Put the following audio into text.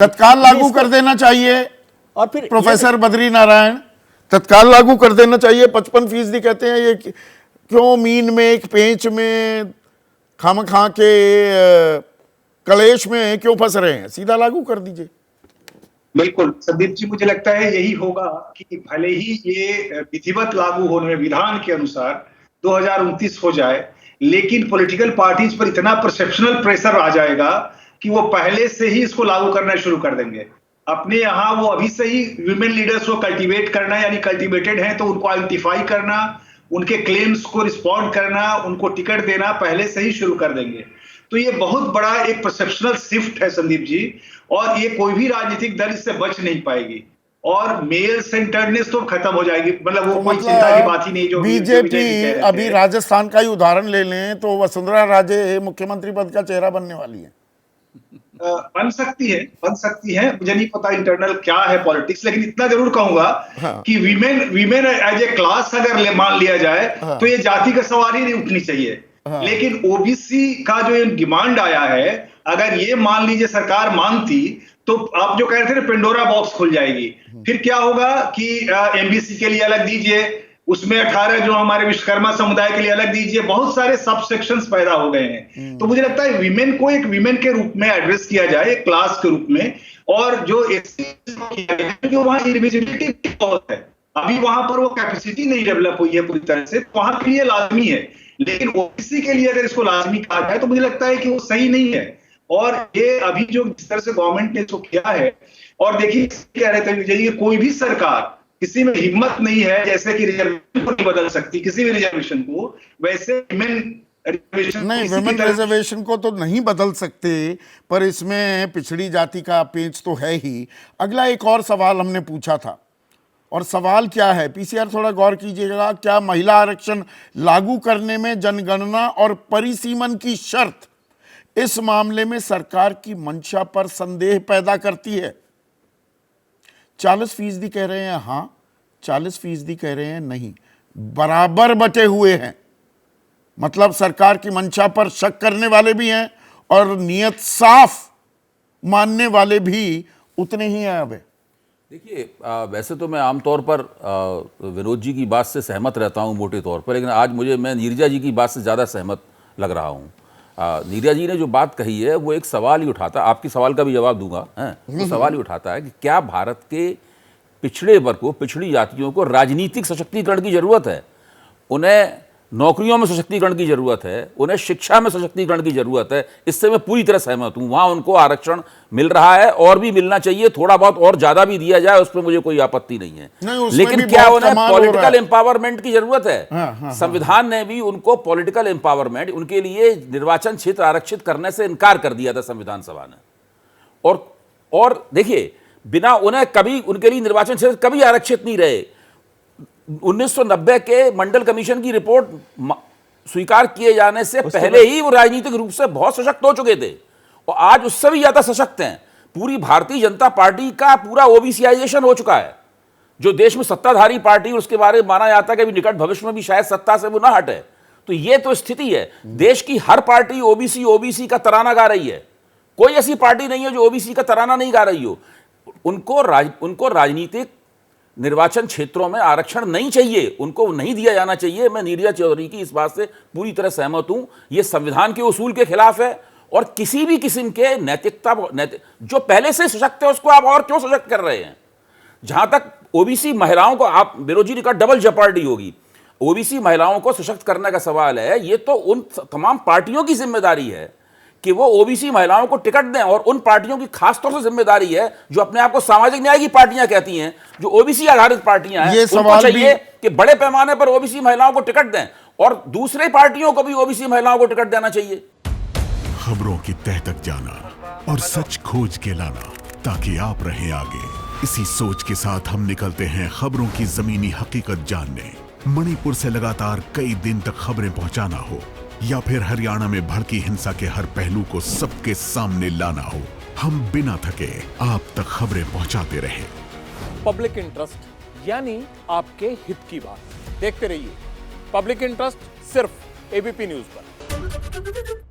तत्काल लागू कर देना चाहिए। और फिर प्रोफेसर बद्री नारायण, तत्काल लागू कर देना चाहिए। 55% कहते हैं। ये क्यों मीन में, एक पेंच में, खामखा के कलेश में क्यों फंस रहे हैं? सीधा लागू कर दीजिए। बिल्कुल संदीप जी, मुझे लगता है यही होगा कि भले ही ये विधिवत लागू होने में विधान के अनुसार 2029 हो जाए, लेकिन पॉलिटिकल पार्टीज पर इतना परसेप्शनल प्रेशर आ जाएगा कि वो पहले से ही इसको लागू करना शुरू कर देंगे। अपने यहाँ वो अभी से ही विमेन लीडर्स को कल्टीवेट करना, यानी कल्टीवेटेड हैं तो उनको आइडेंटिफाई करना, उनके क्लेम्स को रिस्पॉन्ड करना, उनको टिकट देना पहले से ही शुरू कर देंगे। तो ये बहुत बड़ा एक परसेप्शनल शिफ्ट है संदीप जी, और ये कोई भी राजनीतिक दल इससे बच नहीं पाएगी और मेल सेंटर्डनेस तो खत्म हो जाएगी। मतलब वो कोई चिंता की बात ही नहीं जो बीजेपी अभी राजस्थान का ही उदाहरण ले लें तो वसुंधरा राजे मुख्यमंत्री पद का चेहरा बनने वाली है। बन सकती है, मुझे नहीं पता इंटरनल क्या है पॉलिटिक्स, लेकिन इतना जरूर कहूंगा कि विमेन एज ए क्लास अगर मान लिया जाए तो ये जाति का सवाल ही नहीं उठनी चाहिए। लेकिन ओबीसी का जो डिमांड आया है, अगर ये मान लीजिए सरकार मानती तो आप जो कह रहे थे ना, पेंडोरा बॉक्स खुल जाएगी। फिर क्या होगा कि एमबीसी के लिए अलग दीजिए, उसमें 18 जो हमारे विश्वकर्मा समुदाय के लिए अलग दीजिए, बहुत सारे सब सेक्शंस पैदा हो गए हैं। तो मुझे लगता है विमेन को एक विमेन के रूप में एड्रेस किया जाए, एक क्लास के रूप में, और जो जो वहां इनविजिबिलिटी बहुत है, अभी वहां पर वो कैपेसिटी नहीं डेवलप हुई है पूरी तरह से, वहां के लिए लाजमी है। लेकिन ओबीसी के लिए अगर इसको लाजमी कहा जाए तो मुझे लगता है कि वो सही नहीं है। और ये अभी जो जिस तरह से गवर्नमेंट ने इसको किया है, और देखिए कह रहे थे विजय, कोई भी सरकार, किसी में हिम्मत नहीं है जैसे कि रिजर्वेशन को नहीं बदल सकती, किसी भी रिजर्वेशन को, वैसे विमेन रिजर्वेशन को तो नहीं बदल सकते, पर इसमें पिछड़ी जाति का पेंच तो है ही। अगला एक और सवाल हमने पूछा था, और सवाल क्या है, पीसीआर थोड़ा गौर कीजिएगा, क्या महिला आरक्षण लागू करने में जनगणना और परिसीमन की शर्त इस मामले में सरकार की मंशा पर संदेह पैदा करती है? 40% कह रहे हैं हाँ, 40% कह रहे हैं नहीं, बराबर बटे हुए हैं। मतलब सरकार की मंशा पर शक करने वाले भी हैं और नियत साफ मानने वाले भी उतने ही हैं। अब देखिए, वैसे तो मैं आमतौर पर विनोद जी की बात से सहमत रहता हूं मोटे तौर पर, लेकिन आज मैं नीरजा जी की बात से ज़्यादा सहमत लग रहा हूं। नीरजा जी ने जो बात कही है वो एक सवाल ही उठाता, आपकी सवाल का भी जवाब दूंगा, वो सवाल ही उठाता है कि क्या भारत के पिछड़े वर्ग को, पिछड़ी जातियों को राजनीतिक सशक्तिकरण की ज़रूरत है, उन्हें नौकरियों में सशक्तिकरण की ज़रूरत है, उन्हें शिक्षा में सशक्तिकरण की ज़रूरत है। इससे मैं पूरी तरह सहमत हूँ। वहाँ उनको आरक्षण मिल रहा है और भी मिलना चाहिए, थोड़ा बहुत और ज़्यादा भी दिया जाए, उस पर मुझे कोई आपत्ति नहीं है। लेकिन क्या उन्हें पॉलिटिकल एम्पावरमेंट की ज़रूरत है? संविधान ने भी उनको पॉलिटिकल एम्पावरमेंट, उनके लिए निर्वाचन क्षेत्र आरक्षित करने से इनकार कर दिया था संविधान सभा ने। और देखिए, बिना उन्हें कभी, उनके लिए निर्वाचन क्षेत्र कभी आरक्षित नहीं रहे। 1990 के मंडल कमीशन की रिपोर्ट स्वीकार किए जाने से पहले ही वो राजनीतिक रूप से बहुत सशक्त हो चुके थे, और आज उससे भी ज्यादा सशक्त हैं। पूरी भारतीय जनता पार्टी का पूरा ओबीसीआइजेशन हो चुका है, जो देश में सत्ताधारी पार्टी, उसके बारे में माना जाता है कि अभी निकट भविष्य में भी शायद सत्ता से वो ना हटे। तो ये तो स्थिति है। देश की हर पार्टी ओबीसी का तराना गा रही है, कोई ऐसी पार्टी नहीं है जो ओबीसी का तराना नहीं गा रही हो। उनको राजनीतिक निर्वाचन क्षेत्रों में आरक्षण नहीं चाहिए, उनको नहीं दिया जाना चाहिए। मैं नीरजा चौधरी की इस बात से पूरी तरह सहमत हूं। यह संविधान के उसूल के खिलाफ है, और किसी भी किस्म के जो पहले से सशक्त है उसको आप और क्यों सशक्त कर रहे हैं? जहां तक ओबीसी महिलाओं को, आप विनोद जी ने कहा डबल जपार्डी होगी, ओबीसी महिलाओं को सशक्त करने का सवाल है। ये तो उन तमाम पार्टियों की जिम्मेदारी है कि वो ओबीसी महिलाओं को टिकट दें, और उन पार्टियों की खासतौर से जिम्मेदारी है जो अपने आप को सामाजिक न्याय की पार्टियां कहती हैं, जो ओबीसी आधारित पार्टियां हैं, उनको चाहिए कि बड़े पैमाने पर ओबीसी महिलाओं को टिकट दें, और दूसरे पार्टियों को भी ओबीसी महिलाओं को टिकट देना चाहिए। खबरों की तह तक जाना और सच खोज के लाना, ताकि आप रहें आगे। इसी सोच के साथ हम निकलते हैं खबरों की जमीनी हकीकत जानने। मणिपुर से लगातार कई दिन तक खबरें पहुंचाना हो, या फिर हरियाणा में भड़की हिंसा के हर पहलू को सबके सामने लाना हो, हम बिना थके आप तक खबरें पहुंचाते रहे। पब्लिक इंटरेस्ट यानी आपके हित की बात। देखते रहिए पब्लिक इंटरेस्ट, सिर्फ एबीपी न्यूज पर।